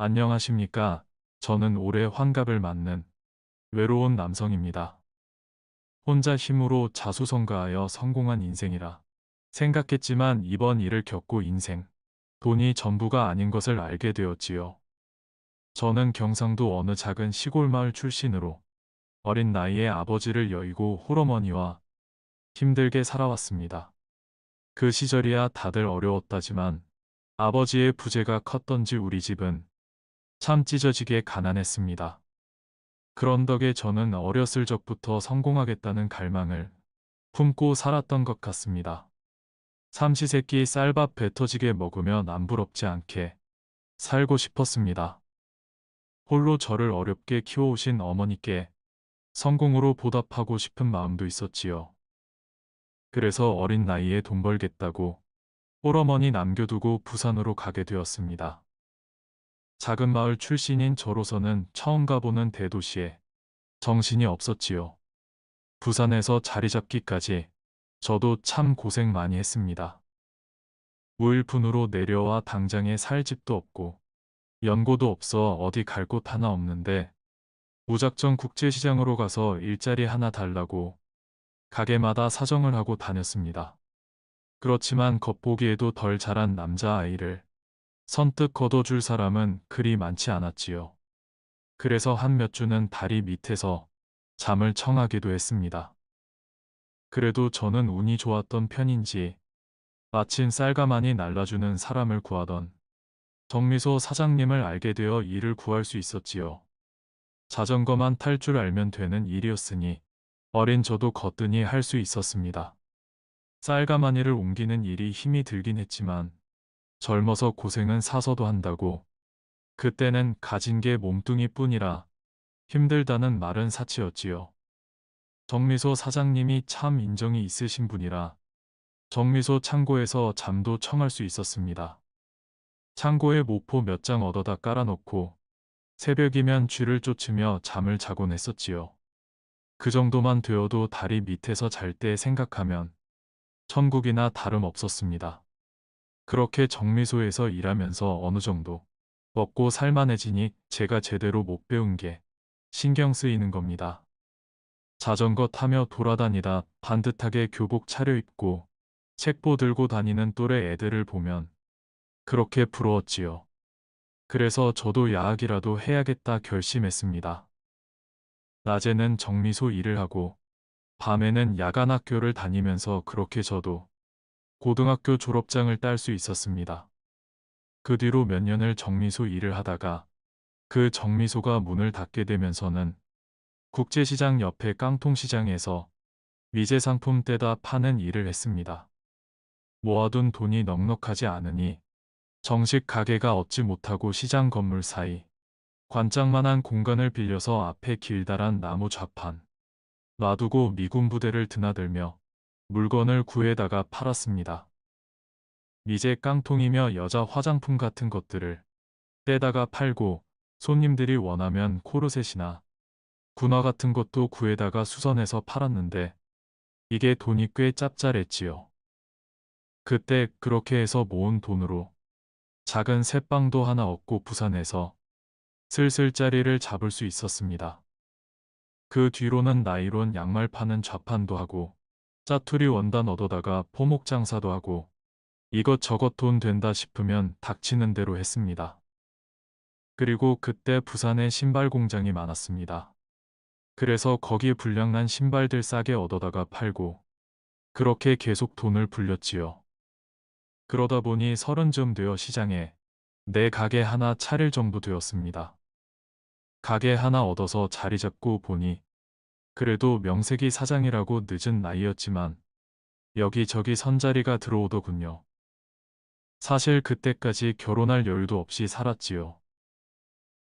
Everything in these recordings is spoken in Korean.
안녕하십니까. 저는 올해 환갑을 맞는 외로운 남성입니다. 혼자 힘으로 자수성가하여 성공한 인생이라 생각했지만 이번 일을 겪고 인생, 돈이 전부가 아닌 것을 알게 되었지요. 저는 경상도 어느 작은 시골 마을 출신으로 어린 나이에 아버지를 여의고 홀어머니와 힘들게 살아왔습니다. 그 시절이야 다들 어려웠다지만 아버지의 부재가 컸던지 우리 집은 참 찢어지게 가난했습니다. 그런 덕에 저는 어렸을 적부터 성공하겠다는 갈망을 품고 살았던 것 같습니다. 삼시세끼 쌀밥 배 터지게 먹으며 남부럽지 않게 살고 싶었습니다. 홀로 저를 어렵게 키워오신 어머니께 성공으로 보답하고 싶은 마음도 있었지요. 그래서 어린 나이에 돈 벌겠다고 홀어머니 남겨두고 부산으로 가게 되었습니다. 작은 마을 출신인 저로서는 처음 가보는 대도시에 정신이 없었지요. 부산에서 자리 잡기까지 저도 참 고생 많이 했습니다. 무일푼으로 내려와 당장에 살 집도 없고 연고도 없어 어디 갈 곳 하나 없는데 무작정 국제시장으로 가서 일자리 하나 달라고 가게마다 사정을 하고 다녔습니다. 그렇지만 겉보기에도 덜 자란 남자아이를 선뜻 거둬줄 사람은 그리 많지 않았지요. 그래서 한 몇 주는 다리 밑에서 잠을 청하기도 했습니다. 그래도 저는 운이 좋았던 편인지 마침 쌀가마니 날라주는 사람을 구하던 정미소 사장님을 알게 되어 일을 구할 수 있었지요. 자전거만 탈 줄 알면 되는 일이었으니 어린 저도 거뜬히 할 수 있었습니다. 쌀가마니를 옮기는 일이 힘이 들긴 했지만 젊어서 고생은 사서도 한다고 그때는 가진 게 몸뚱이뿐이라 힘들다는 말은 사치였지요. 정미소 사장님이 참 인정이 있으신 분이라 정미소 창고에서 잠도 청할 수 있었습니다. 창고에 모포 몇 장 얻어다 깔아놓고 새벽이면 쥐를 쫓으며 잠을 자곤 했었지요. 그 정도만 되어도 다리 밑에서 잘 때 생각하면 천국이나 다름없었습니다. 그렇게 정미소에서 일하면서 어느 정도 먹고 살만해지니 제가 제대로 못 배운 게 신경 쓰이는 겁니다. 자전거 타며 돌아다니다 반듯하게 교복 차려입고 책보 들고 다니는 또래 애들을 보면 그렇게 부러웠지요. 그래서 저도 야학이라도 해야겠다 결심했습니다. 낮에는 정미소 일을 하고 밤에는 야간 학교를 다니면서 그렇게 저도 고등학교 졸업장을 딸 수 있었습니다. 그 뒤로 몇 년을 정미소 일을 하다가 그 정미소가 문을 닫게 되면서는 국제시장 옆에 깡통시장에서 미제 상품 떼다 파는 일을 했습니다. 모아둔 돈이 넉넉하지 않으니 정식 가게가 얻지 못하고 시장 건물 사이 관짝만한 공간을 빌려서 앞에 길다란 나무 좌판 놔두고 미군 부대를 드나들며 물건을 구해다가 팔았습니다. 미제 깡통이며 여자 화장품 같은 것들을 떼다가 팔고 손님들이 원하면 코르셋이나 군화 같은 것도 구해다가 수선해서 팔았는데 이게 돈이 꽤 짭짤했지요. 그때 그렇게 해서 모은 돈으로 작은 새빵도 하나 얻고 부산에서 슬슬 자리를 잡을 수 있었습니다. 그 뒤로는 나이론 양말 파는 좌판도 하고 짜투리 원단 얻어다가 포목 장사도 하고 이것저것 돈 된다 싶으면 닥치는 대로 했습니다. 그리고 그때 부산에 신발 공장이 많았습니다. 그래서 거기 불량난 신발들 싸게 얻어다가 팔고 그렇게 계속 돈을 불렸지요. 그러다 보니 30쯤 되어 시장에 내 가게 하나 차릴 정도 되었습니다. 가게 하나 얻어서 자리 잡고 보니 그래도 명색이 사장이라고 늦은 나이였지만 여기저기 선자리가 들어오더군요. 사실 그때까지 결혼할 여유도 없이 살았지요.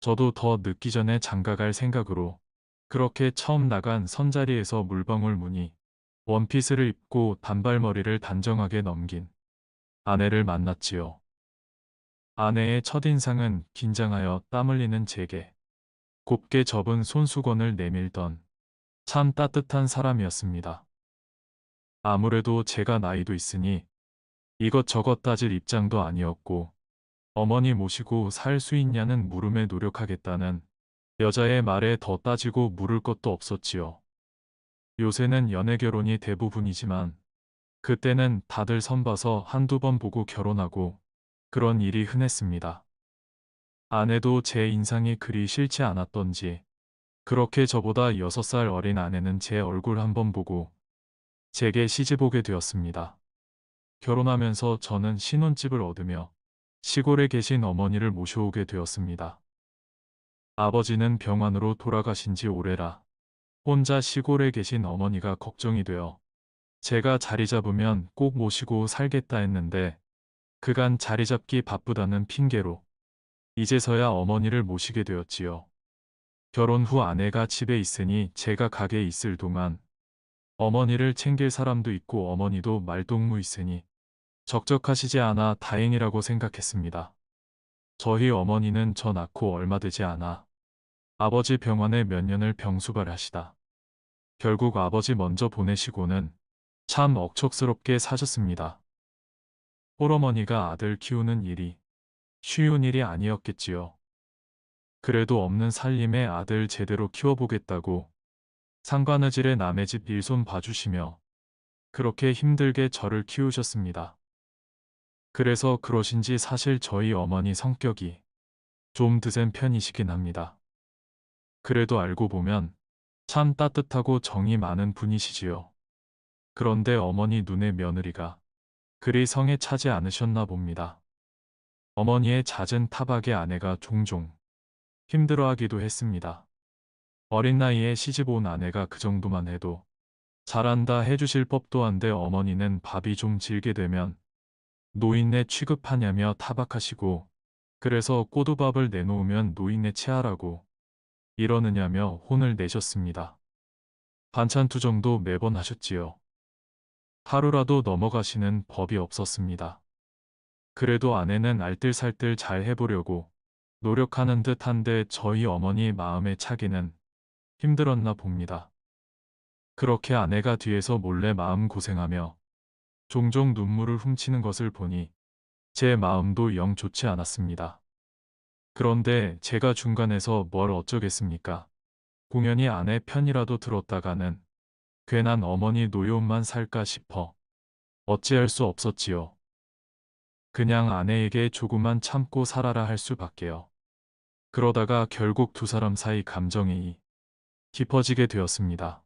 저도 더 늦기 전에 장가갈 생각으로 그렇게 처음 나간 선자리에서 물방울 무늬 원피스를 입고 단발머리를 단정하게 넘긴 아내를 만났지요. 아내의 첫인상은 긴장하여 땀 흘리는 제게 곱게 접은 손수건을 내밀던 참 따뜻한 사람이었습니다. 아무래도 제가 나이도 있으니 이것저것 따질 입장도 아니었고 어머니 모시고 살 수 있냐는 물음에 노력하겠다는 여자의 말에 더 따지고 물을 것도 없었지요. 요새는 연애 결혼이 대부분이지만 그때는 다들 선봐서 한두 번 보고 결혼하고 그런 일이 흔했습니다. 아내도 제 인상이 그리 싫지 않았던지 그렇게 저보다 6살 어린 아내는 제 얼굴 한번 보고 제게 시집 오게 되었습니다. 결혼하면서 저는 신혼집을 얻으며 시골에 계신 어머니를 모셔오게 되었습니다. 아버지는 병환으로 돌아가신 지 오래라 혼자 시골에 계신 어머니가 걱정이 되어 제가 자리 잡으면 꼭 모시고 살겠다 했는데 그간 자리 잡기 바쁘다는 핑계로 이제서야 어머니를 모시게 되었지요. 결혼 후 아내가 집에 있으니 제가 가게에 있을 동안 어머니를 챙길 사람도 있고 어머니도 말동무 있으니 적적하시지 않아 다행이라고 생각했습니다. 저희 어머니는 저 낳고 얼마 되지 않아 아버지 병원에 몇 년을 병수발하시다. 결국 아버지 먼저 보내시고는 참 억척스럽게 사셨습니다. 홀어머니가 아들 키우는 일이 쉬운 일이 아니었겠지요. 그래도 없는 살림에 아들 제대로 키워보겠다고 상관의 질에 남의 집 일손 봐주시며 그렇게 힘들게 저를 키우셨습니다. 그래서 그러신지 사실 저희 어머니 성격이 좀 드센 편이시긴 합니다. 그래도 알고 보면 참 따뜻하고 정이 많은 분이시지요. 그런데 어머니 눈의 며느리가 그리 성에 차지 않으셨나 봅니다. 어머니의 잦은 타박에 아내가 종종 힘들어하기도 했습니다. 어린 나이에 시집 온 아내가 그 정도만 해도 잘한다 해주실 법도 한데 어머니는 밥이 좀 질게 되면 노인네 취급하냐며 타박하시고 그래서 꼬두밥을 내놓으면 노인네 체하라고 이러느냐며 혼을 내셨습니다. 반찬 투정도 매번 하셨지요. 하루라도 넘어가시는 법이 없었습니다. 그래도 아내는 알뜰살뜰 잘 해보려고 노력하는 듯 한데 저희 어머니 마음에 차기는 힘들었나 봅니다. 그렇게 아내가 뒤에서 몰래 마음고생하며 종종 눈물을 훔치는 것을 보니 제 마음도 영 좋지 않았습니다. 그런데 제가 중간에서 뭘 어쩌겠습니까? 공연히 아내 편이라도 들었다가는 괜한 어머니 노여움만 살까 싶어 어찌할 수 없었지요. 그냥 아내에게 조금만 참고 살아라 할 수밖에요. 그러다가 결국 두 사람 사이 감정이 깊어지게 되었습니다.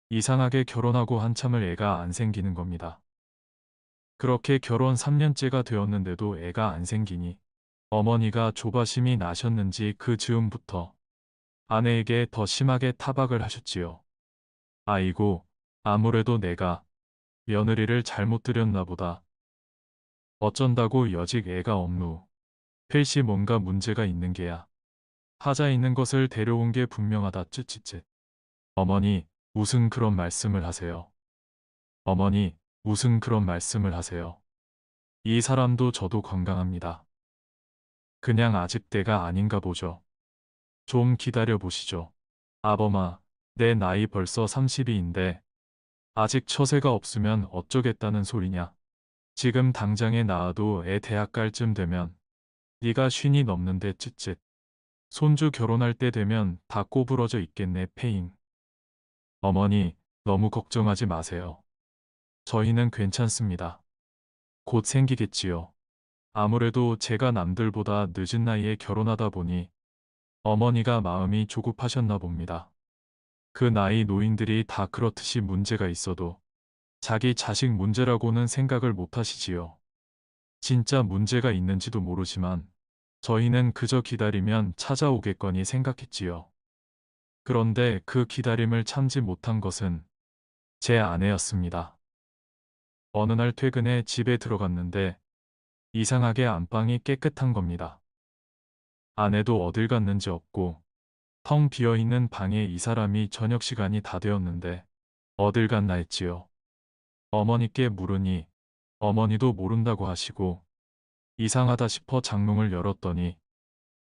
이상하게 결혼하고 한참을 애가 안 생기는 겁니다. 그렇게 결혼 3년째가 되었는데도 애가 안 생기니 어머니가 조바심이 나셨는지 그 즈음부터 아내에게 더 심하게 타박을 하셨지요. 아이고, 아무래도 내가 며느리를 잘못 들였나 보다. 어쩐다고 여직 애가 없누. 필시 뭔가 문제가 있는 게야. 하자 있는 것을 데려온 게 분명하다 쯧쯧쯧. 어머니, 무슨 그런 말씀을 하세요. 어머니, 무슨 그런 말씀을 하세요. 이 사람도 저도 건강합니다. 그냥 아직 때가 아닌가 보죠. 좀 기다려 보시죠. 아범아, 내 나이 벌써 30인데 아직 처세가 없으면 어쩌겠다는 소리냐. 지금 당장에 낳아도 애 대학 갈 쯤 되면 네가 50이 넘는데 쯧쯧. 손주 결혼할 때 되면 다 꼬부러져 있겠네 페잉. 어머니, 너무 걱정하지 마세요. 저희는 괜찮습니다. 곧 생기겠지요. 아무래도 제가 남들보다 늦은 나이에 결혼하다 보니 어머니가 마음이 조급하셨나 봅니다. 그 나이 노인들이 다 그렇듯이 문제가 있어도 자기 자식 문제라고는 생각을 못 하시지요. 진짜 문제가 있는지도 모르지만 저희는 그저 기다리면 찾아오겠거니 생각했지요. 그런데 그 기다림을 참지 못한 것은 제 아내였습니다. 어느 날 퇴근해 집에 들어갔는데 이상하게 안방이 깨끗한 겁니다. 아내도 어딜 갔는지 없고 텅 비어있는 방에 이 사람이 저녁 시간이 다 되었는데 어딜 갔나 했지요. 어머니께 물으니 어머니도 모른다고 하시고 이상하다 싶어 장롱을 열었더니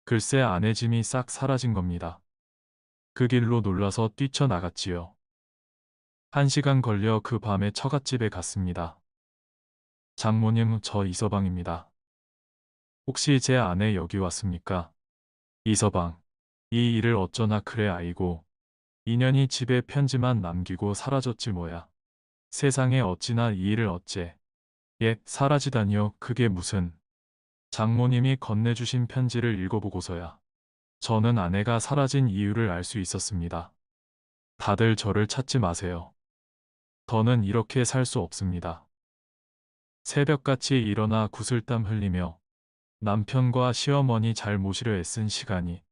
글쎄 아내 짐이 싹 사라진 겁니다. 그 길로 놀라서 뛰쳐나갔지요. 1시간 걸려 그 밤에 처갓집에 갔습니다. 장모님 저 이서방입니다. 혹시 제 아내 여기 왔습니까? 이서방. 이 일을 어쩌나 그래 아이고. 인연이 집에 편지만 남기고 사라졌지 뭐야. 세상에 어찌나 이 일을 어째. 예, 사라지다니요. 그게 무슨. 장모님이 건네주신 편지를 읽어보고서야 저는 아내가 사라진 이유를 알 수 있었습니다. 다들 저를 찾지 마세요. 더는 이렇게 살 수 없습니다. 새벽같이 일어나 구슬땀 흘리며 남편과 시어머니 잘 모시려 애쓴 시간이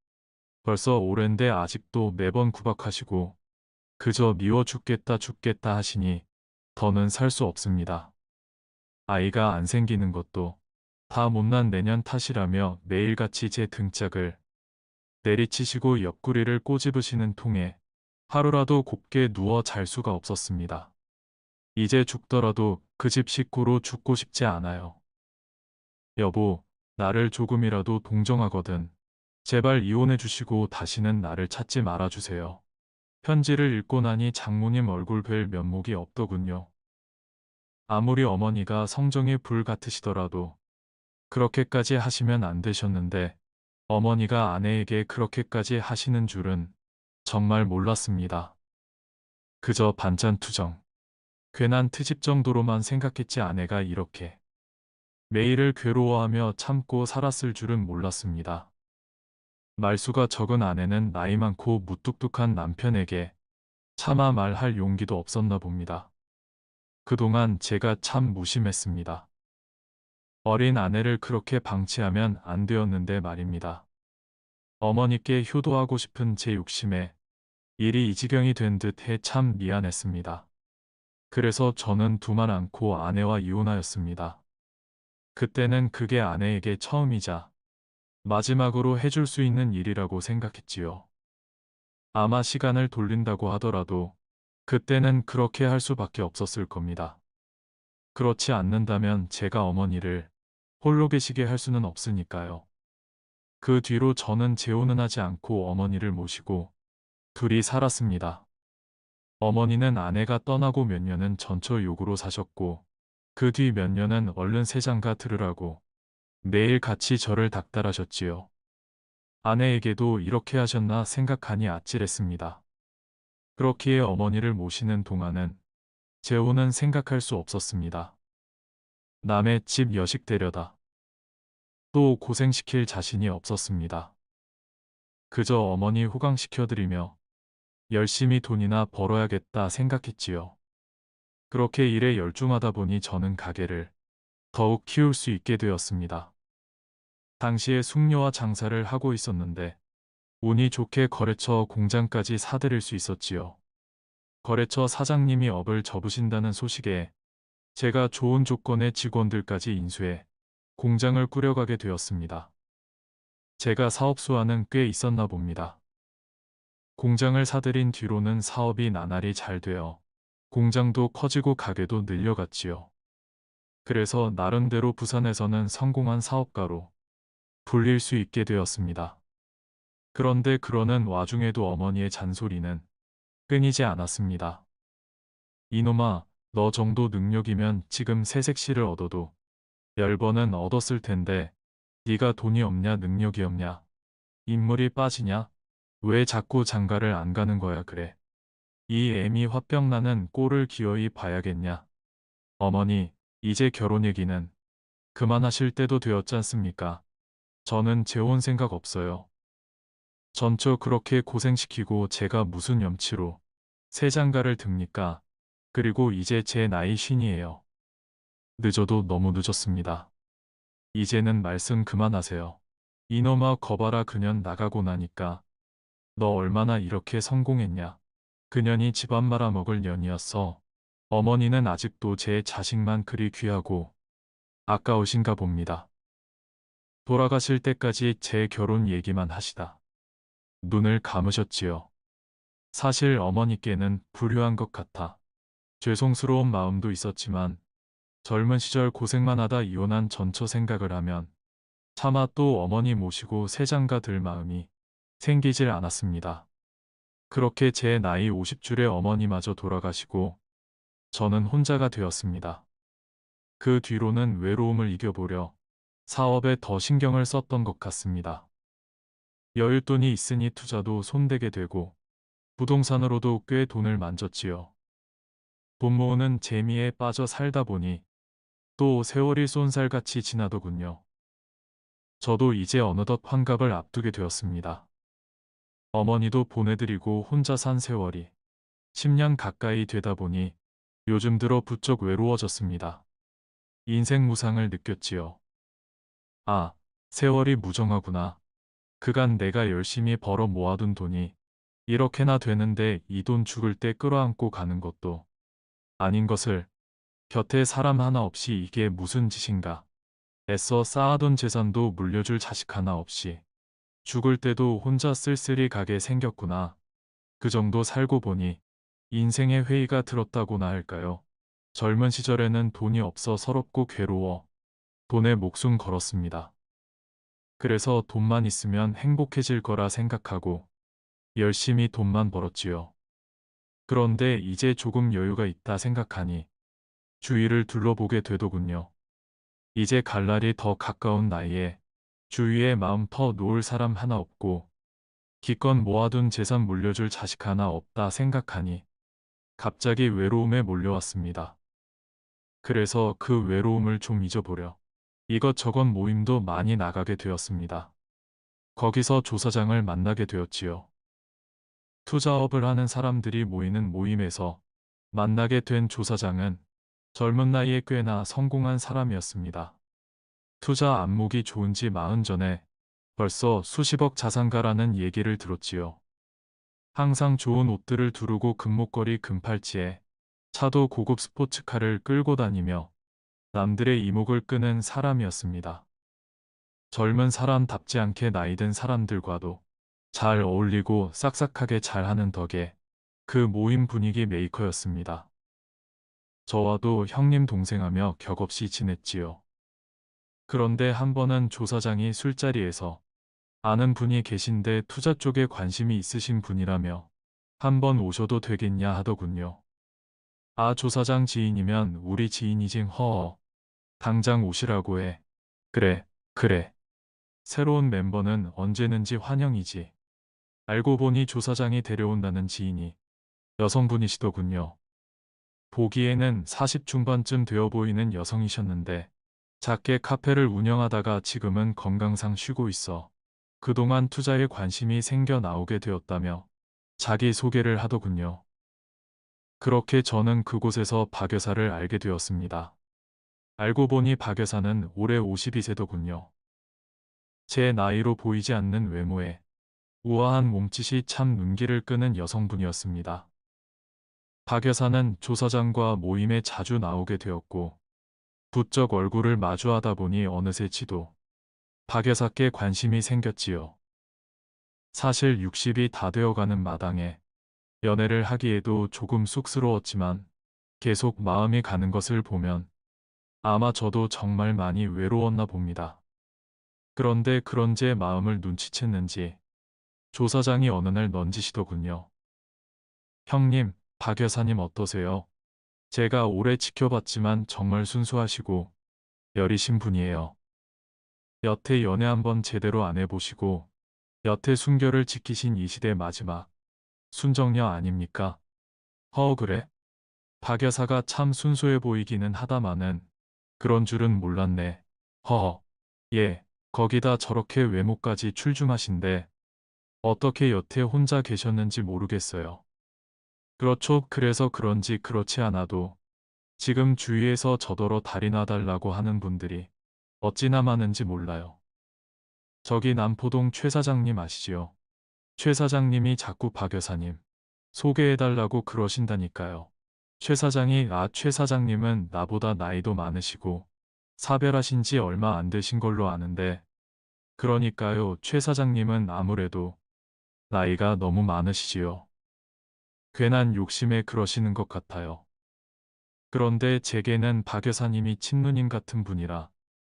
벌써 오랜데 아직도 매번 구박하시고 그저 미워 죽겠다 죽겠다 하시니 더는 살 수 없습니다. 아이가 안 생기는 것도 다 못난 내년 탓이라며 매일같이 제 등짝을 내리치시고 옆구리를 꼬집으시는 통에 하루라도 곱게 누워 잘 수가 없었습니다. 이제 죽더라도 그 집 식구로 죽고 싶지 않아요. 여보, 나를 조금이라도 동정하거든. 제발 이혼해 주시고 다시는 나를 찾지 말아주세요. 편지를 읽고 나니 장모님 얼굴 뵐 면목이 없더군요. 아무리 어머니가 성정이 불 같으시더라도 그렇게까지 하시면 안 되셨는데 어머니가 아내에게 그렇게까지 하시는 줄은 정말 몰랐습니다. 그저 반찬투정, 괜한 트집 정도로만 생각했지 아내가 이렇게 매일을 괴로워하며 참고 살았을 줄은 몰랐습니다. 말수가 적은 아내는 나이 많고 무뚝뚝한 남편에게 차마 말할 용기도 없었나 봅니다. 그동안 제가 참 무심했습니다. 어린 아내를 그렇게 방치하면 안 되었는데 말입니다. 어머니께 효도하고 싶은 제 욕심에 일이 이 지경이 된 듯해 참 미안했습니다. 그래서 저는 두말 않고 아내와 이혼하였습니다. 그때는 그게 아내에게 처음이자 마지막으로 해줄 수 있는 일이라고 생각했지요. 아마 시간을 돌린다고 하더라도 그때는 그렇게 할 수밖에 없었을 겁니다. 그렇지 않는다면 제가 어머니를 홀로 계시게 할 수는 없으니까요. 그 뒤로 저는 재혼은 하지 않고 어머니를 모시고 둘이 살았습니다. 어머니는 아내가 떠나고 몇 년은 전처욕으로 사셨고 그 뒤 몇 년은 얼른 세장가 들으라고 매일 같이 저를 닥달하셨지요. 아내에게도 이렇게 하셨나 생각하니 아찔했습니다. 그렇기에 어머니를 모시는 동안은 재혼은 생각할 수 없었습니다. 남의 집 여식 데려다 또 고생시킬 자신이 없었습니다. 그저 어머니 호강시켜드리며 열심히 돈이나 벌어야겠다 생각했지요. 그렇게 일에 열중하다 보니 저는 가게를 더욱 키울 수 있게 되었습니다. 당시에 숙녀와 장사를 하고 있었는데 운이 좋게 거래처 공장까지 사들일 수 있었지요. 거래처 사장님이 업을 접으신다는 소식에 제가 좋은 조건의 직원들까지 인수해 공장을 꾸려가게 되었습니다. 제가 사업수와는 꽤 있었나 봅니다. 공장을 사들인 뒤로는 사업이 나날이 잘 되어 공장도 커지고 가게도 늘려갔지요. 그래서 나름대로 부산에서는 성공한 사업가로 불릴 수 있게 되었습니다. 그런데 그러는 와중에도 어머니의 잔소리는 끊이지 않았습니다. 이놈아, 너 정도 능력이면 지금 새색시를 얻어도 10번은 얻었을 텐데 네가 돈이 없냐 능력이 없냐 인물이 빠지냐 왜 자꾸 장가를 안 가는 거야 그래. 이 애미 화병나는 꼴을 기어이 봐야겠냐. 어머니, 이제 결혼 얘기는 그만하실 때도 되었지 않습니까? 저는 재혼 생각 없어요. 전처 그렇게 고생시키고 제가 무슨 염치로 새 장가를 듭니까? 그리고 이제 제 나이 쉰이에요. 늦어도 너무 늦었습니다. 이제는 말씀 그만하세요. 이놈아 거봐라 그년 나가고 나니까 너 얼마나 이렇게 성공했냐. 그년이 집안 말아먹을 년이었어. 어머니는 아직도 제 자식만 그리 귀하고 아까우신가 봅니다. 돌아가실 때까지 제 결혼 얘기만 하시다. 눈을 감으셨지요. 사실 어머니께는 불효한 것 같아 죄송스러운 마음도 있었지만 젊은 시절 고생만 하다 이혼한 전처 생각을 하면 차마 또 어머니 모시고 새장가 들 마음이 생기질 않았습니다. 그렇게 제 나이 50줄에 어머니마저 돌아가시고 저는 혼자가 되었습니다. 그 뒤로는 외로움을 이겨보려 사업에 더 신경을 썼던 것 같습니다. 여윳돈이 있으니 투자도 손대게 되고 부동산으로도 꽤 돈을 만졌지요. 돈 모으는 재미에 빠져 살다 보니 또 세월이 쏜살같이 지나더군요. 저도 이제 어느덧 환갑을 앞두게 되었습니다. 어머니도 보내드리고 혼자 산 세월이 10년 가까이 되다 보니 요즘 들어 부쩍 외로워졌습니다. 인생 무상을 느꼈지요. 아, 세월이 무정하구나. 그간 내가 열심히 벌어 모아둔 돈이 이렇게나 되는데 이 돈 죽을 때 끌어안고 가는 것도 아닌 것을, 곁에 사람 하나 없이 이게 무슨 짓인가. 애써 쌓아둔 재산도 물려줄 자식 하나 없이 죽을 때도 혼자 쓸쓸히 가게 생겼구나. 그 정도 살고 보니 인생의 회의가 들었다고나 할까요? 젊은 시절에는 돈이 없어 서럽고 괴로워 돈에 목숨 걸었습니다. 그래서 돈만 있으면 행복해질 거라 생각하고 열심히 돈만 벌었지요. 그런데 이제 조금 여유가 있다 생각하니 주위를 둘러보게 되더군요. 이제 갈 날이 더 가까운 나이에 주위에 마음 터 놓을 사람 하나 없고 기껏 모아둔 재산 물려줄 자식 하나 없다 생각하니 갑자기 외로움에 몰려왔습니다. 그래서 그 외로움을 좀 잊어보려 이것저것 모임도 많이 나가게 되었습니다. 거기서 조사장을 만나게 되었지요. 투자업을 하는 사람들이 모이는 모임에서 만나게 된 조사장은 젊은 나이에 꽤나 성공한 사람이었습니다. 투자 안목이 좋은지 40 전에 벌써 수십억 자산가라는 얘기를 들었지요. 항상 좋은 옷들을 두르고 금목걸이 금팔찌에 차도 고급 스포츠카를 끌고 다니며 남들의 이목을 끄는 사람이었습니다. 젊은 사람답지 않게 나이든 사람들과도 잘 어울리고 싹싹하게 잘하는 덕에 그 모임 분위기 메이커였습니다. 저와도 형님 동생하며 격없이 지냈지요. 그런데 한 번은 조사장이 술자리에서 아는 분이 계신데 투자 쪽에 관심이 있으신 분이라며 한번 오셔도 되겠냐 하더군요. 아, 조사장 지인이면 우리 지인이징 허어. 당장 오시라고 해. 그래, 그래. 새로운 멤버는 언제는지 환영이지. 알고 보니 조사장이 데려온다는 지인이 여성분이시더군요. 보기에는 40 중반쯤 되어 보이는 여성이셨는데 작게 카페를 운영하다가 지금은 건강상 쉬고 있어 그동안 투자에 관심이 생겨 나오게 되었다며 자기 소개를 하더군요. 그렇게 저는 그곳에서 박 여사를 알게 되었습니다. 알고 보니 박 여사는 올해 52세더군요. 제 나이로 보이지 않는 외모에 우아한 몸짓이 참 눈길을 끄는 여성분이었습니다. 박 여사는 조사장과 모임에 자주 나오게 되었고 부쩍 얼굴을 마주하다 보니 어느새 지도 박 여사께 관심이 생겼지요. 사실 60이 다 되어가는 마당에 연애를 하기에도 조금 쑥스러웠지만 계속 마음이 가는 것을 보면 아마 저도 정말 많이 외로웠나 봅니다. 그런데 그런 제 마음을 눈치챘는지 조사장이 어느 날 넌지시더군요. 형님, 박 여사님 어떠세요? 제가 오래 지켜봤지만 정말 순수하시고 여리신 분이에요. 여태 연애 한번 제대로 안 해보시고 여태 순결을 지키신 이 시대 마지막 순정녀 아닙니까? 그래? 박 여사가 참 순수해 보이기는 하다마는 그런 줄은 몰랐네. 허허. 예, 거기다 저렇게 외모까지 출중하신데 어떻게 여태 혼자 계셨는지 모르겠어요. 그렇죠. 그래서 그런지 그렇지 않아도 지금 주위에서 저더러 다리 놔달라고 하는 분들이 어찌나 많은지 몰라요. 저기 남포동 최 사장님 아시지요? 최 사장님이 자꾸 박 여사님 소개해달라고 그러신다니까요. 최 사장이 최 사장님은 나보다 나이도 많으시고 사별하신 지 얼마 안 되신 걸로 아는데 그러니까요. 최 사장님은 아무래도 나이가 너무 많으시지요. 괜한 욕심에 그러시는 것 같아요. 그런데 제게는 박 여사님이 친누님 같은 분이라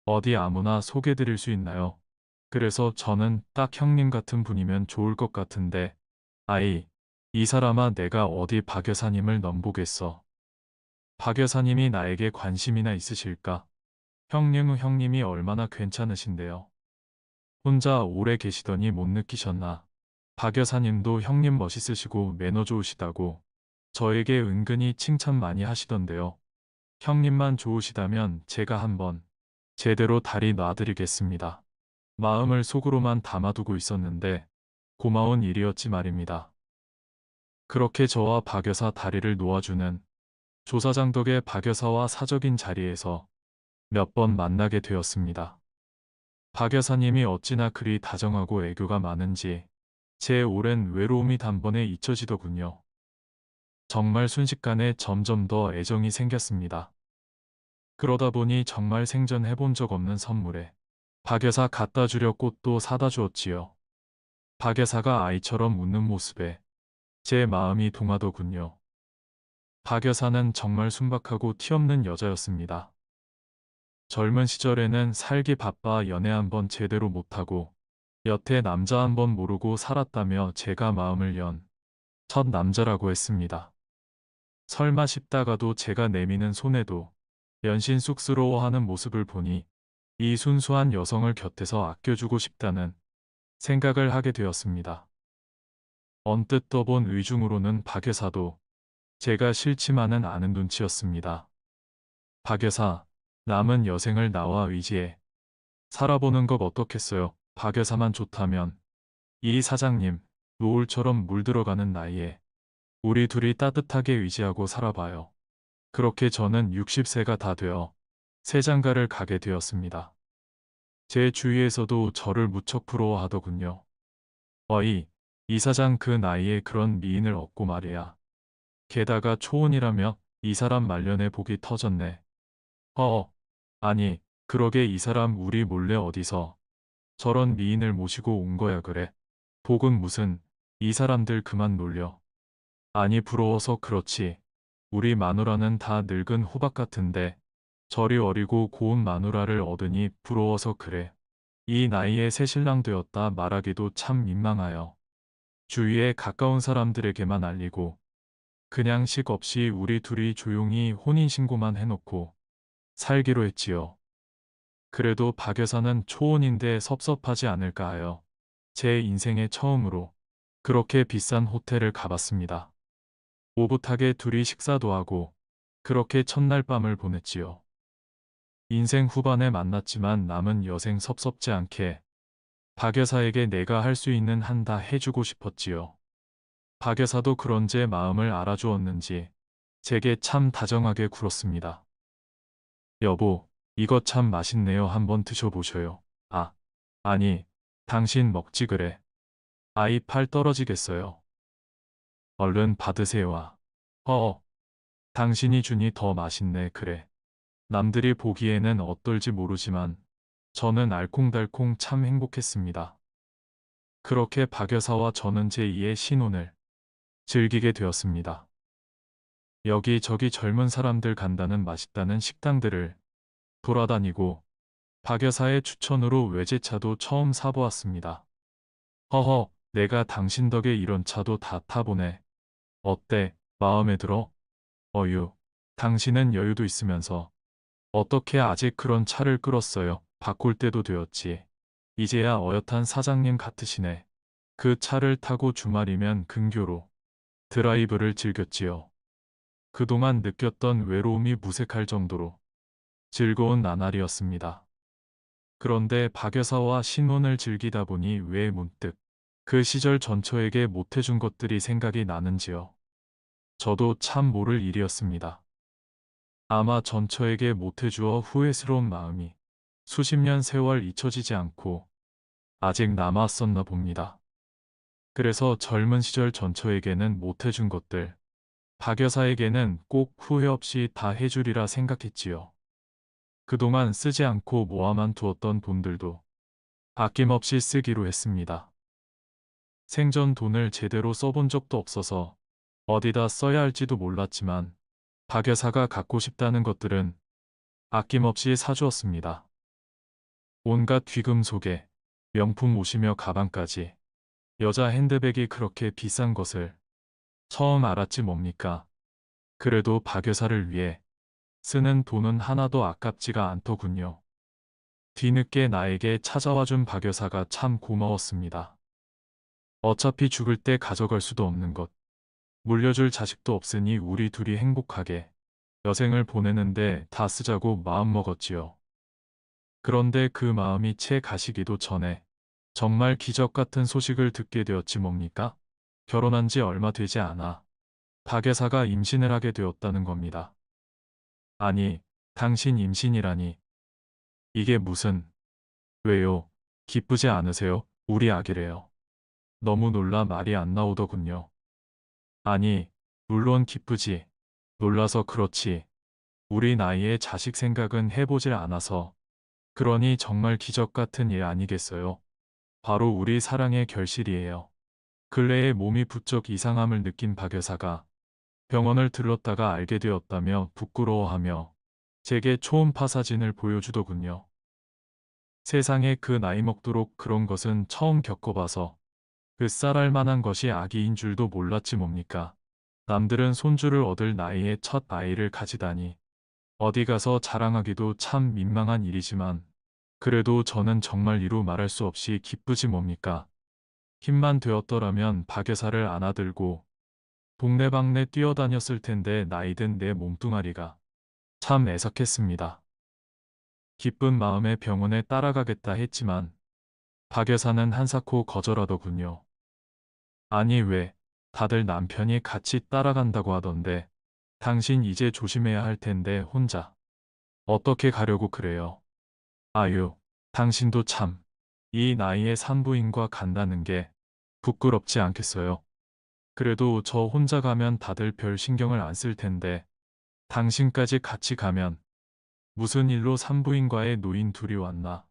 어디 아무나 소개드릴 수 있나요? 그래서 저는 딱 형님 같은 분이면 좋을 것 같은데 아이, 이 사람아 내가 어디 박 여사님을 넘보겠어. 박 여사님이 나에게 관심이나 있으실까? 형님이 얼마나 괜찮으신데요. 혼자 오래 계시더니 못 느끼셨나. 박 여사님도 형님 멋있으시고 매너 좋으시다고 저에게 은근히 칭찬 많이 하시던데요. 형님만 좋으시다면 제가 한번 제대로 다리 놔드리겠습니다. 마음을 속으로만 담아두고 있었는데 고마운 일이었지 말입니다. 그렇게 저와 박 여사 다리를 놓아주는 조사장 덕에 박 여사와 사적인 자리에서 몇 번 만나게 되었습니다. 박 여사님이 어찌나 그리 다정하고 애교가 많은지 제 오랜 외로움이 단번에 잊혀지더군요. 정말 순식간에 점점 더 애정이 생겼습니다. 그러다 보니 정말 생전해본 적 없는 선물에 박 여사 갖다 주려 꽃도 사다 주었지요. 박 여사가 아이처럼 웃는 모습에 제 마음이 동하더군요. 박 여사는 정말 순박하고 티없는 여자였습니다. 젊은 시절에는 살기 바빠 연애 한번 제대로 못하고 여태 남자 한번 모르고 살았다며 제가 마음을 연 첫 남자라고 했습니다. 설마 싶다가도 제가 내미는 손에도 연신 쑥스러워하는 모습을 보니 이 순수한 여성을 곁에서 아껴주고 싶다는 생각을 하게 되었습니다. 언뜻 떠본 의중으로는 박 여사도 제가 싫지만은 않은 눈치였습니다. 박 여사, 남은 여생을 나와 의지해 살아보는 것 어떻겠어요? 박 여사만 좋다면 이 사장님, 노을처럼 물들어가는 나이에 우리 둘이 따뜻하게 의지하고 살아봐요. 그렇게 저는 60세가 다 되어 새장가를 가게 되었습니다. 제 주위에서도 저를 무척 부러워하더군요. 어이, 이 사장 그 나이에 그런 미인을 얻고 말이야. 게다가 초혼이라며 이 사람 말년에 복이 터졌네. 허어, 아니, 그러게 이 사람 우리 몰래 어디서 저런 미인을 모시고 온 거야 그래. 복은 무슨, 이 사람들 그만 놀려. 아니 부러워서 그렇지. 우리 마누라는 다 늙은 호박 같은데 저리 어리고 고운 마누라를 얻으니 부러워서 그래. 이 나이에 새신랑 되었다 말하기도 참 민망하여 주위에 가까운 사람들에게만 알리고 그냥 식 없이 우리 둘이 조용히 혼인신고만 해놓고 살기로 했지요. 그래도 박 여사는 초혼인데 섭섭하지 않을까 하여 제 인생에 처음으로 그렇게 비싼 호텔을 가봤습니다. 오붓하게 둘이 식사도 하고 그렇게 첫날 밤을 보냈지요. 인생 후반에 만났지만 남은 여생 섭섭지 않게 박 여사에게 내가 할 수 있는 한 다 해주고 싶었지요. 박 여사도 그런 제 마음을 알아주었는지 제게 참 다정하게 굴었습니다. 여보, 이거 참 맛있네요. 한번 드셔보셔요. 아, 아니, 당신 먹지 그래. 아이 팔 떨어지겠어요. 얼른 받으세요. 허어, 당신이 주니 더 맛있네. 그래. 남들이 보기에는 어떨지 모르지만 저는 알콩달콩 참 행복했습니다. 그렇게 박 여사와 저는 제2의 신혼을 즐기게 되었습니다. 여기저기 젊은 사람들 간다는 맛있다는 식당들을 돌아다니고 박 여사의 추천으로 외제차도 처음 사보았습니다. 허허, 내가 당신 덕에 이런 차도 다 타보네. 어때? 마음에 들어? 어유, 당신은 여유도 있으면서 어떻게 아직 그런 차를 끌었어요? 바꿀 때도 되었지. 이제야 어엿한 사장님 같으시네. 그 차를 타고 주말이면 근교로 드라이브를 즐겼지요. 그동안 느꼈던 외로움이 무색할 정도로 즐거운 나날이었습니다. 그런데 박 여사와 신혼을 즐기다 보니 왜 문득 그 시절 전처에게 못해준 것들이 생각이 나는지요. 저도 참 모를 일이었습니다. 아마 전처에게 못해주어 후회스러운 마음이 수십 년 세월 잊혀지지 않고 아직 남았었나 봅니다. 그래서 젊은 시절 전처에게는 못해준 것들, 박 여사에게는 꼭 후회 없이 다 해주리라 생각했지요. 그동안 쓰지 않고 모아만 두었던 돈들도 아낌없이 쓰기로 했습니다. 생전 돈을 제대로 써본 적도 없어서 어디다 써야 할지도 몰랐지만 박 여사가 갖고 싶다는 것들은 아낌없이 사주었습니다. 온갖 귀금속에 명품 옷이며 가방까지 여자 핸드백이 그렇게 비싼 것을 처음 알았지 뭡니까. 그래도 박 여사를 위해 쓰는 돈은 하나도 아깝지가 않더군요. 뒤늦게 나에게 찾아와준 박여사가 참 고마웠습니다. 어차피 죽을 때 가져갈 수도 없는 것. 물려줄 자식도 없으니 우리 둘이 행복하게 여생을 보내는데 다 쓰자고 마음먹었지요. 그런데 그 마음이 채 가시기도 전에 정말 기적 같은 소식을 듣게 되었지 뭡니까? 결혼한 지 얼마 되지 않아 박 여사가 임신을 하게 되었다는 겁니다. 아니, 당신 임신이라니. 이게 무슨, 왜요? 기쁘지 않으세요? 우리 아기래요. 너무 놀라 말이 안 나오더군요. 아니, 물론 기쁘지. 놀라서 그렇지. 우리 나이에 자식 생각은 해보질 않아서. 그러니 정말 기적 같은 일 아니겠어요? 바로 우리 사랑의 결실이에요. 근래에 몸이 부쩍 이상함을 느낀 박 여사가 병원을 들렀다가 알게 되었다며 부끄러워하며 제게 초음파 사진을 보여주더군요. 세상에 그 나이 먹도록 그런 것은 처음 겪어봐서 그 쌀알 만한 것이 아기인 줄도 몰랐지 뭡니까. 남들은 손주를 얻을 나이에 첫 아이를 가지다니 어디 가서 자랑하기도 참 민망한 일이지만 그래도 저는 정말 이루 말할 수 없이 기쁘지 뭡니까. 힘만 되었더라면 박 여사를 안아들고 동네방네 뛰어다녔을 텐데 나이든 내 몸뚱아리가 참 애석했습니다. 기쁜 마음에 병원에 따라가겠다 했지만 박 여사는 한사코 거절하더군요. 아니 왜 다들 남편이 같이 따라간다고 하던데 당신 이제 조심해야 할 텐데 혼자 어떻게 가려고 그래요. 아유, 당신도 참 이 나이에 산부인과 간다는 게 부끄럽지 않겠어요. 그래도 저 혼자 가면 다들 별 신경을 안 쓸 텐데 당신까지 같이 가면 무슨 일로 산부인과에 노인 둘이 왔나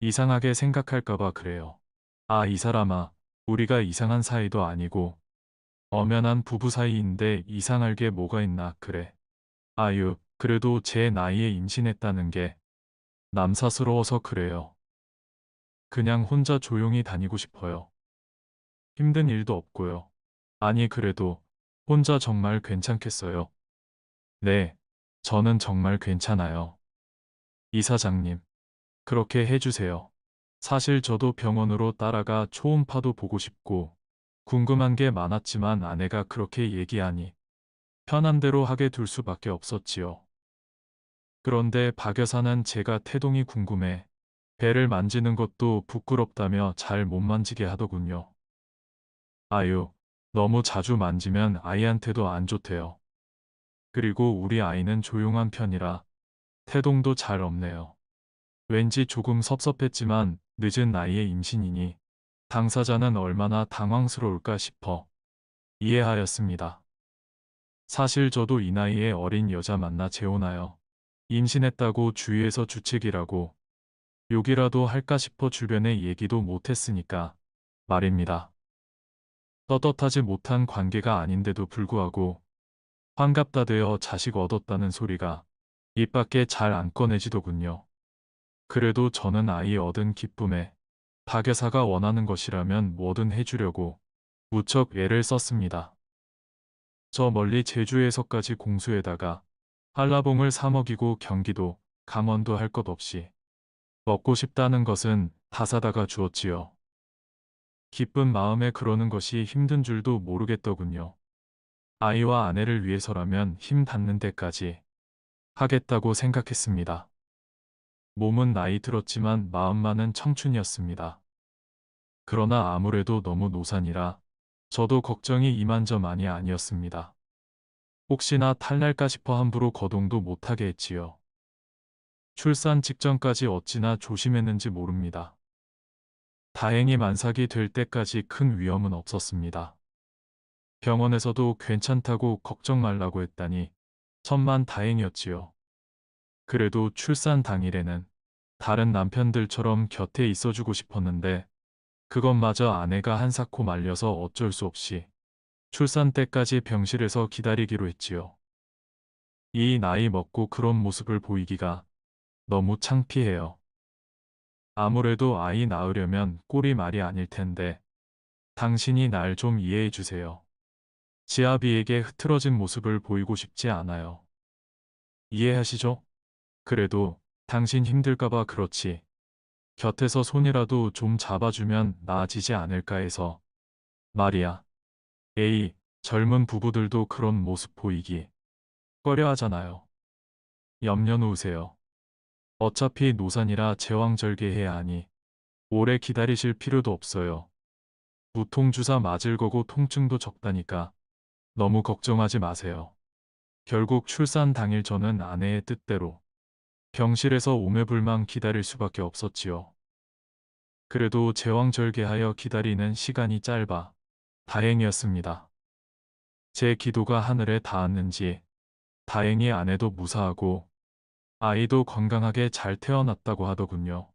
이상하게 생각할까봐 그래요. 아, 이 사람아, 우리가 이상한 사이도 아니고 엄연한 부부 사이인데 이상할 게 뭐가 있나 그래. 아유, 그래도 제 나이에 임신했다는 게 남사스러워서 그래요. 그냥 혼자 조용히 다니고 싶어요. 힘든 일도 없고요. 아니 그래도 혼자 정말 괜찮겠어요? 네, 저는 정말 괜찮아요. 이사장님, 그렇게 해주세요. 사실 저도 병원으로 따라가 초음파도 보고 싶고 궁금한 게 많았지만 아내가 그렇게 얘기하니 편한 대로 하게 둘 수밖에 없었지요. 그런데 박 여사는 제가 태동이 궁금해 배를 만지는 것도 부끄럽다며 잘 못 만지게 하더군요. 아유, 너무 자주 만지면 아이한테도 안 좋대요. 그리고 우리 아이는 조용한 편이라 태동도 잘 없네요. 왠지 조금 섭섭했지만 늦은 나이에 임신이니 당사자는 얼마나 당황스러울까 싶어 이해하였습니다. 사실 저도 이 나이에 어린 여자 만나 재혼하여 임신했다고 주위에서 주책이라고 욕이라도 할까 싶어 주변에 얘기도 못했으니까 말입니다. 떳떳하지 못한 관계가 아닌데도 불구하고 환갑다 되어 자식 얻었다는 소리가 입 밖에 잘 안 꺼내지더군요. 그래도 저는 아이 얻은 기쁨에 박 여사가 원하는 것이라면 뭐든 해주려고 무척 애를 썼습니다. 저 멀리 제주에서까지 공수에다가 한라봉을 사 먹이고 경기도, 강원도 할 것 없이 먹고 싶다는 것은 다 사다가 주었지요. 기쁜 마음에 그러는 것이 힘든 줄도 모르겠더군요. 아이와 아내를 위해서라면 힘 닿는 데까지 하겠다고 생각했습니다. 몸은 나이 들었지만 마음만은 청춘이었습니다. 그러나 아무래도 너무 노산이라 저도 걱정이 이만저만이 아니었습니다. 혹시나 탈날까 싶어 함부로 거동도 못하게 했지요. 출산 직전까지 어찌나 조심했는지 모릅니다. 다행히 만삭이 될 때까지 큰 위험은 없었습니다. 병원에서도 괜찮다고 걱정 말라고 했다니 천만 다행이었지요. 그래도 출산 당일에는 다른 남편들처럼 곁에 있어주고 싶었는데 그것마저 아내가 한사코 말려서 어쩔 수 없이 출산 때까지 병실에서 기다리기로 했지요. 이 나이 먹고 그런 모습을 보이기가 너무 창피해요. 아무래도 아이 낳으려면 꼴이 말이 아닐 텐데 당신이 날 좀 이해해 주세요. 지아비에게 흐트러진 모습을 보이고 싶지 않아요. 이해하시죠? 그래도 당신 힘들까봐 그렇지 곁에서 손이라도 좀 잡아주면 나아지지 않을까 해서 말이야. 에이, 젊은 부부들도 그런 모습 보이기 꺼려 하잖아요. 염려 놓으세요. 어차피 노산이라 제왕절개해야 하니 오래 기다리실 필요도 없어요. 무통주사 맞을 거고 통증도 적다니까 너무 걱정하지 마세요. 결국 출산 당일 저는 아내의 뜻대로 병실에서 오매불망 기다릴 수밖에 없었지요. 그래도 제왕절개하여 기다리는 시간이 짧아 다행이었습니다. 제 기도가 하늘에 닿았는지 다행히 아내도 무사하고 아이도 건강하게 잘 태어났다고 하더군요.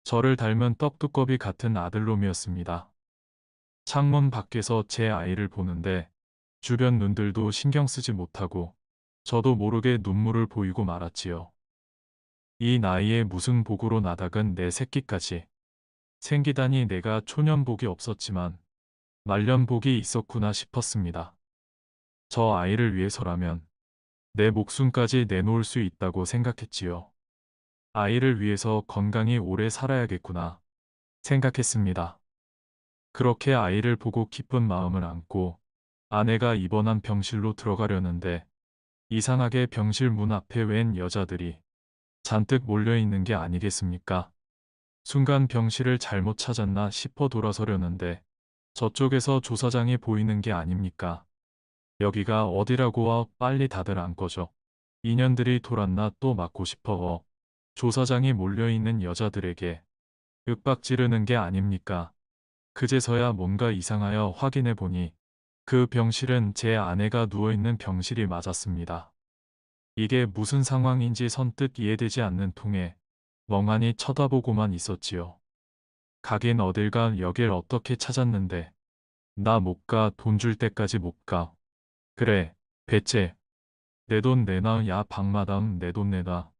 저를 닮은 떡두꺼비 같은 아들놈이었습니다. 창문 밖에서 제 아이를 보는데 주변 눈들도 신경 쓰지 못하고 저도 모르게 눈물을 보이고 말았지요. 이 나이에 무슨 복으로 나닥은 내 새끼까지 생기다니 내가 초년복이 없었지만 말년복이 있었구나 싶었습니다. 저 아이를 위해서라면 내 목숨까지 내놓을 수 있다고 생각했지요. 아이를 위해서 건강히 오래 살아야겠구나 생각했습니다. 그렇게 아이를 보고 기쁜 마음을 안고 아내가 입원한 병실로 들어가려는데 이상하게 병실 문 앞에 웬 여자들이 잔뜩 몰려있는 게 아니겠습니까? 순간 병실을 잘못 찾았나 싶어 돌아서려는데 저쪽에서 조사장이 보이는 게 아닙니까? 여기가 어디라고 빨리 다들 안 꺼져. 인연들이 돌았나 또 맞고 싶어 조사장이 몰려있는 여자들에게 윽박 지르는 게 아닙니까? 그제서야 뭔가 이상하여 확인해 보니 그 병실은 제 아내가 누워있는 병실이 맞았습니다. 이게 무슨 상황인지 선뜻 이해되지 않는 통에 멍하니 쳐다보고만 있었지요. 가긴 어딜 가 여길 어떻게 찾았는데 나 못 가 돈 줄 때까지 못 가. 그래 배째 내 돈 내놔 야 박마담 내 돈 내놔.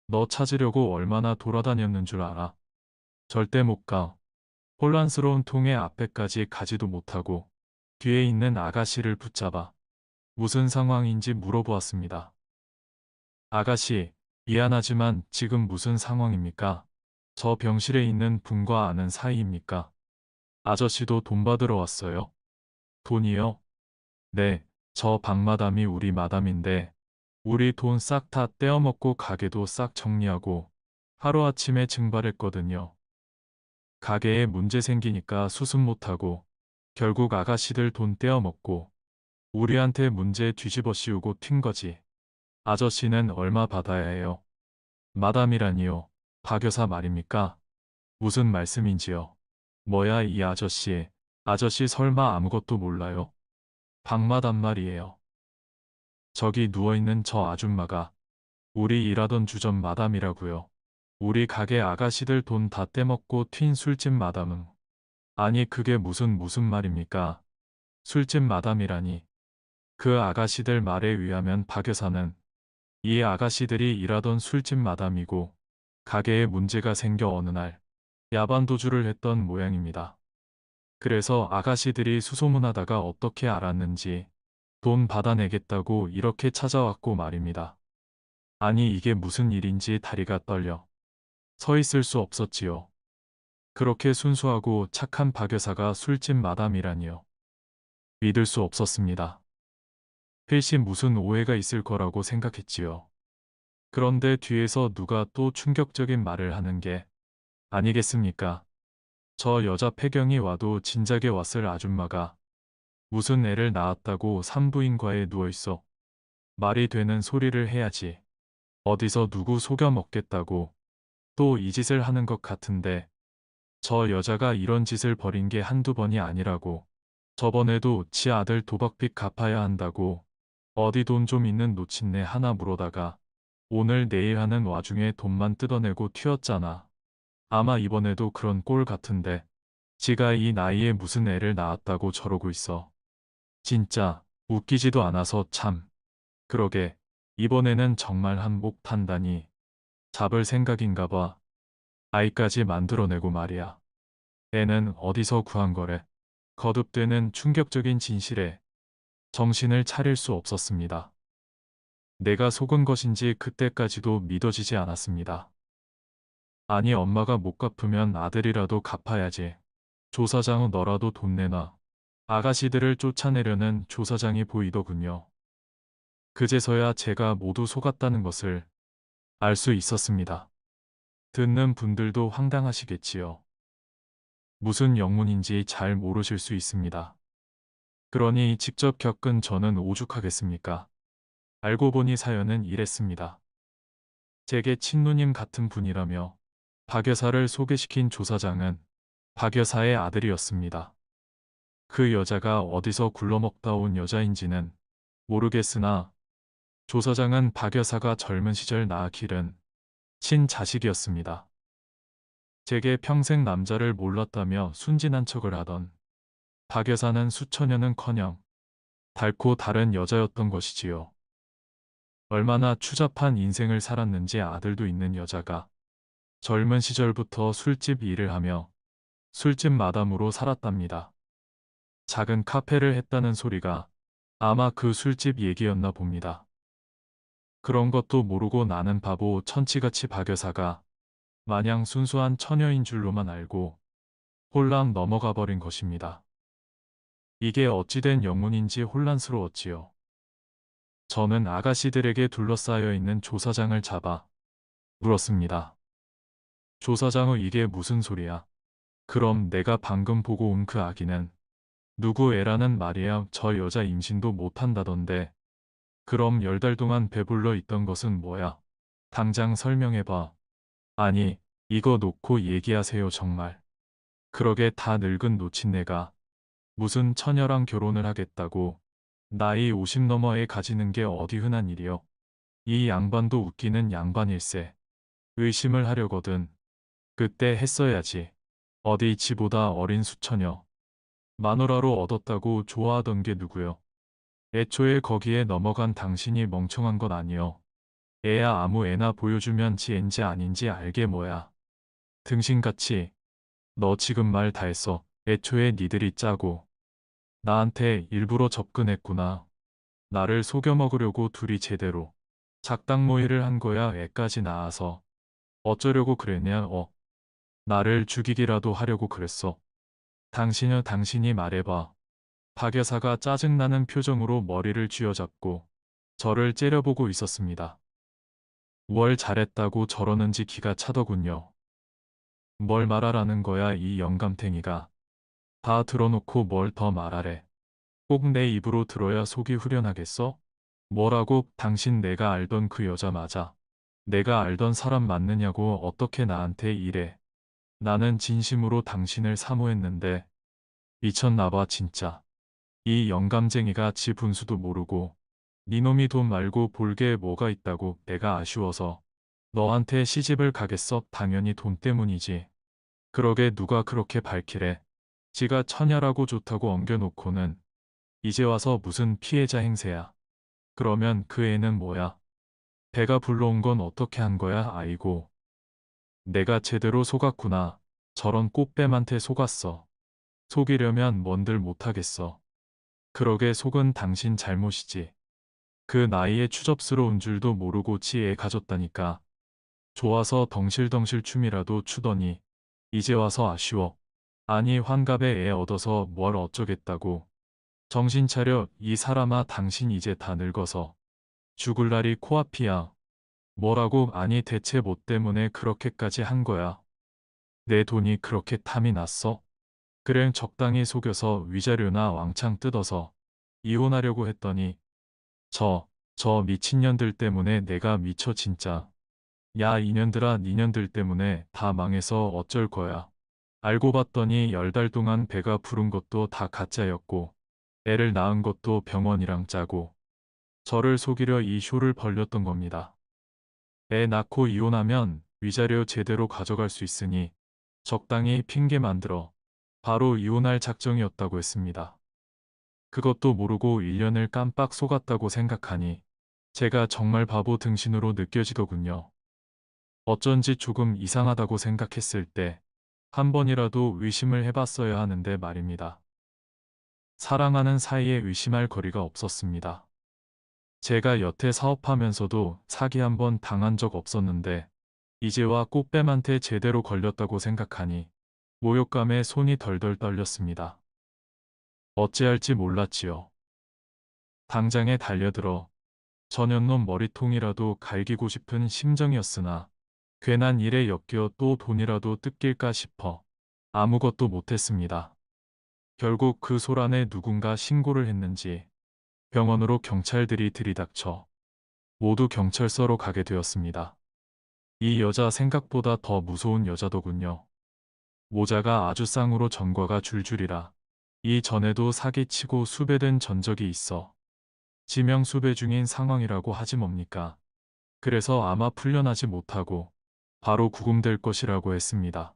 너 찾으려고 얼마나 돌아다녔는 줄 알아. 절대 못 가. 혼란스러운 통에 앞에까지 가지도 못하고 뒤에 있는 아가씨를 붙잡아 무슨 상황인지 물어보았습니다. 아가씨, 미안하지만 지금 무슨 상황입니까? 저 병실에 있는 분과 아는 사이입니까? 아저씨도 돈 받으러 왔어요. 돈이요? 네, 저 박마담이 우리 마담인데 우리 돈 싹 다 떼어먹고 가게도 싹 정리하고 하루아침에 증발했거든요. 가게에 문제 생기니까 수습 못하고 결국 아가씨들 돈 떼어먹고 우리한테 문제 뒤집어 씌우고 튄 거지. 아저씨는 얼마 받아야 해요? 마담이라니요. 박 여사 말입니까? 무슨 말씀인지요? 뭐야 이 아저씨. 아저씨 설마 아무것도 몰라요? 박마담 말이에요. 저기 누워있는 저 아줌마가 우리 일하던 주점 마담이라고요. 우리 가게 아가씨들 돈 다 떼먹고 튄 술집 마담은. 아니 그게 무슨 말입니까? 술집 마담이라니. 그 아가씨들 말에 의하면 박 여사는 이 아가씨들이 일하던 술집 마담이고 가게에 문제가 생겨 어느 날 야반도주를 했던 모양입니다. 그래서 아가씨들이 수소문하다가 어떻게 알았는지 돈 받아내겠다고 이렇게 찾아왔고 말입니다. 아니 이게 무슨 일인지 다리가 떨려 서 있을 수 없었지요. 그렇게 순수하고 착한 박 여사가 술집 마담이라니요. 믿을 수 없었습니다. 필시 무슨 오해가 있을 거라고 생각했지요. 그런데 뒤에서 누가 또 충격적인 말을 하는 게 아니겠습니까? 저 여자 폐경이 와도 진작에 왔을 아줌마가 무슨 애를 낳았다고 산부인과에 누워있어. 말이 되는 소리를 해야지. 어디서 누구 속여 먹겠다고 또 이 짓을 하는 것 같은데 저 여자가 이런 짓을 벌인 게 한두 번이 아니라고. 저번에도 지 아들 도박빚 갚아야 한다고 어디 돈 좀 있는 노친네 하나 물어다가 오늘 내일 하는 와중에 돈만 뜯어내고 튀었잖아. 아마 이번에도 그런 꼴 같은데 지가 이 나이에 무슨 애를 낳았다고 저러고 있어. 진짜 웃기지도 않아서 참. 그러게 이번에는 정말 한몫 탄다니 잡을 생각인가 봐. 아이까지 만들어내고 말이야. 애는 어디서 구한 거래. 거듭되는 충격적인 진실에 정신을 차릴 수 없었습니다. 내가 속은 것인지 그때까지도 믿어지지 않았습니다. 아니 엄마가 못 갚으면 아들이라도 갚아야지. 조사장 너라도 돈 내놔. 아가씨들을 쫓아내려는 조사장이 보이더군요. 그제서야 제가 모두 속았다는 것을 알 수 있었습니다. 듣는 분들도 황당하시겠지요. 무슨 영문인지 잘 모르실 수 있습니다. 그러니 직접 겪은 저는 오죽하겠습니까? 알고 보니 사연은 이랬습니다. 제게 친누님 같은 분이라며 박 여사를 소개시킨 조사장은 박 여사의 아들이었습니다. 그 여자가 어디서 굴러먹다 온 여자인지는 모르겠으나 조사장은 박 여사가 젊은 시절 낳아 기른 친자식이었습니다. 제게 평생 남자를 몰랐다며 순진한 척을 하던 박 여사는 수천년은커녕 달고 다른 여자였던 것이지요. 얼마나 추잡한 인생을 살았는지 아들도 있는 여자가 젊은 시절부터 술집 일을 하며 술집 마담으로 살았답니다. 작은 카페를 했다는 소리가 아마 그 술집 얘기였나 봅니다. 그런 것도 모르고 나는 바보 천치같이 박 여사가 마냥 순수한 처녀인 줄로만 알고 홀랑 넘어가 버린 것입니다. 이게 어찌된 영문인지 혼란스러웠지요. 저는 아가씨들에게 둘러싸여 있는 조사장을 잡아 물었습니다. 조사장의 이게 무슨 소리야? 그럼 내가 방금 보고 온 그 아기는 누구 애라는 말이야? 저 여자 임신도 못한다던데. 그럼 10달 동안 배불러 있던 것은 뭐야? 당장 설명해봐. 아니, 이거 놓고 얘기하세요 정말. 그러게 다 늙은 노친네가 무슨 처녀랑 결혼을 하겠다고 나이 50 넘어 애 가지는 게 어디 흔한 일이요. 이 양반도 웃기는 양반일세. 의심을 하려거든. 그때 했어야지. 어디 지보다 어린 수처녀. 마누라로 얻었다고 좋아하던 게 누구요? 애초에 거기에 넘어간 당신이 멍청한 건 아니요. 애야 아무 애나 보여주면 지 앤지 아닌지 알게 뭐야. 등신같이. 너 지금 말 다 했어. 애초에 니들이 짜고 나한테 일부러 접근했구나. 나를 속여 먹으려고 둘이 제대로 작당 모의를 한 거야. 애까지 낳아서. 어쩌려고 그랬냐? 나를 죽이기라도 하려고 그랬어. 당신이 말해봐. 박 여사가 짜증나는 표정으로 머리를 쥐어잡고 저를 째려보고 있었습니다. 뭘 잘했다고 저러는지 기가 차더군요. 뭘 말하라는 거야 이 영감탱이가. 다 들어놓고 뭘 더 말하래. 꼭 내 입으로 들어야 속이 후련하겠어? 뭐라고? 당신 내가 알던 그 여자 맞아. 내가 알던 사람 맞느냐고. 어떻게 나한테 이래. 나는 진심으로 당신을 사모했는데 미쳤나봐 진짜. 이 영감쟁이가 지 분수도 모르고 니놈이 돈 말고 볼 게 뭐가 있다고. 내가 아쉬워서 너한테 시집을 가겠어. 당연히 돈 때문이지. 그러게 누가 그렇게 밝히래. 지가 처녀라고 좋다고 엉겨놓고는 이제 와서 무슨 피해자 행세야. 그러면 그 애는 뭐야? 배가 불러온 건 어떻게 한 거야? 아이고. 내가 제대로 속았구나. 저런 꽃뱀한테 속았어. 속이려면 뭔들 못하겠어. 그러게 속은 당신 잘못이지. 그 나이에 추접스러운 줄도 모르고 지 애 가졌다니까. 좋아서 덩실덩실 춤이라도 추더니 이제 와서 아쉬워. 아니 환갑에 애 얻어서 뭘 어쩌겠다고. 정신 차려 이 사람아. 당신 이제 다 늙어서 죽을 날이 코앞이야. 뭐라고? 아니 대체 뭐 때문에 그렇게까지 한 거야? 내 돈이 그렇게 탐이 났어? 그래 적당히 속여서 위자료나 왕창 뜯어서 이혼하려고 했더니 저 미친년들 때문에 내가 미쳐 진짜. 야 이년들아 니년들 때문에 다 망해서 어쩔 거야. 알고 봤더니 10달 동안 배가 부른 것도 다 가짜였고 애를 낳은 것도 병원이랑 짜고 저를 속이려 이 쇼를 벌렸던 겁니다. 애 낳고 이혼하면 위자료 제대로 가져갈 수 있으니 적당히 핑계 만들어 바로 이혼할 작정이었다고 했습니다. 그것도 모르고 1년을 깜빡 속았다고 생각하니 제가 정말 바보 등신으로 느껴지더군요. 어쩐지 조금 이상하다고 생각했을 때 한 번이라도 의심을 해봤어야 하는데 말입니다. 사랑하는 사이에 의심할 거리가 없었습니다. 제가 여태 사업하면서도 사기 한 번 당한 적 없었는데 이제와 꽃뱀한테 제대로 걸렸다고 생각하니 모욕감에 손이 덜덜 떨렸습니다. 어찌할지 몰랐지요. 당장에 달려들어 전현놈 머리통이라도 갈기고 싶은 심정이었으나 괜한 일에 엮여 또 돈이라도 뜯길까 싶어 아무것도 못했습니다. 결국 그 소란에 누군가 신고를 했는지 병원으로 경찰들이 들이닥쳐 모두 경찰서로 가게 되었습니다. 이 여자 생각보다 더 무서운 여자더군요. 모자가 아주 쌍으로 전과가 줄줄이라 이전에도 사기치고 수배된 전적이 있어 지명수배 중인 상황이라고 하지 뭡니까. 그래서 아마 풀려나지 못하고 바로 구금될 것이라고 했습니다.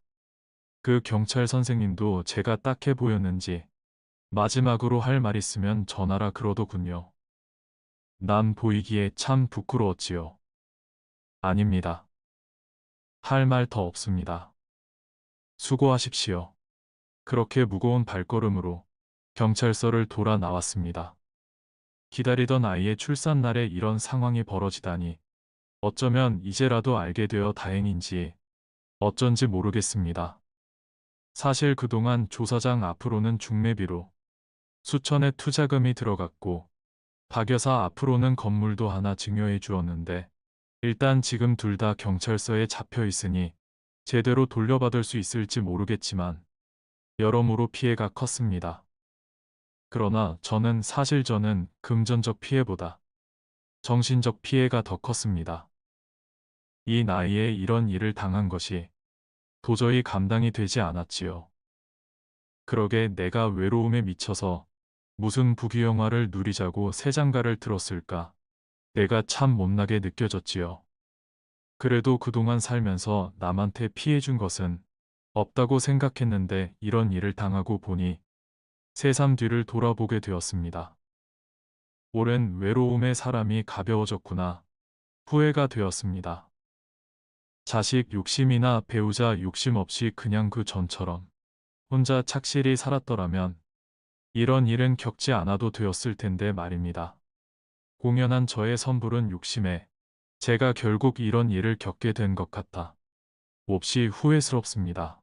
그 경찰 선생님도 제가 딱해 보였는지 마지막으로 할 말 있으면 전하라 그러더군요. 난 보이기에 참 부끄러웠지요. 아닙니다. 할 말 더 없습니다. 수고하십시오. 그렇게 무거운 발걸음으로 경찰서를 돌아 나왔습니다. 기다리던 아이의 출산날에 이런 상황이 벌어지다니 어쩌면 이제라도 알게 되어 다행인지 어쩐지 모르겠습니다. 사실 그동안 조사장 앞으로는 중매비로 수천의 투자금이 들어갔고 박 여사 앞으로는 건물도 하나 증여해 주었는데 일단 지금 둘 다 경찰서에 잡혀 있으니 제대로 돌려받을 수 있을지 모르겠지만 여러모로 피해가 컸습니다. 그러나 저는 금전적 피해보다 정신적 피해가 더 컸습니다. 이 나이에 이런 일을 당한 것이 도저히 감당이 되지 않았지요. 그러게 내가 외로움에 미쳐서 무슨 부귀영화를 누리자고 새 장가를 들었을까. 내가 참 못나게 느껴졌지요. 그래도 그동안 살면서 남한테 피해준 것은 없다고 생각했는데 이런 일을 당하고 보니 새삼 뒤를 돌아보게 되었습니다. 오랜 외로움에 사람이 가벼워졌구나. 후회가 되었습니다. 자식 욕심이나 배우자 욕심 없이 그냥 그 전처럼 혼자 착실히 살았더라면 이런 일은 겪지 않아도 되었을 텐데 말입니다. 공연한 저의 선불은 욕심에 제가 결국 이런 일을 겪게 된 것 같아 몹시 후회스럽습니다.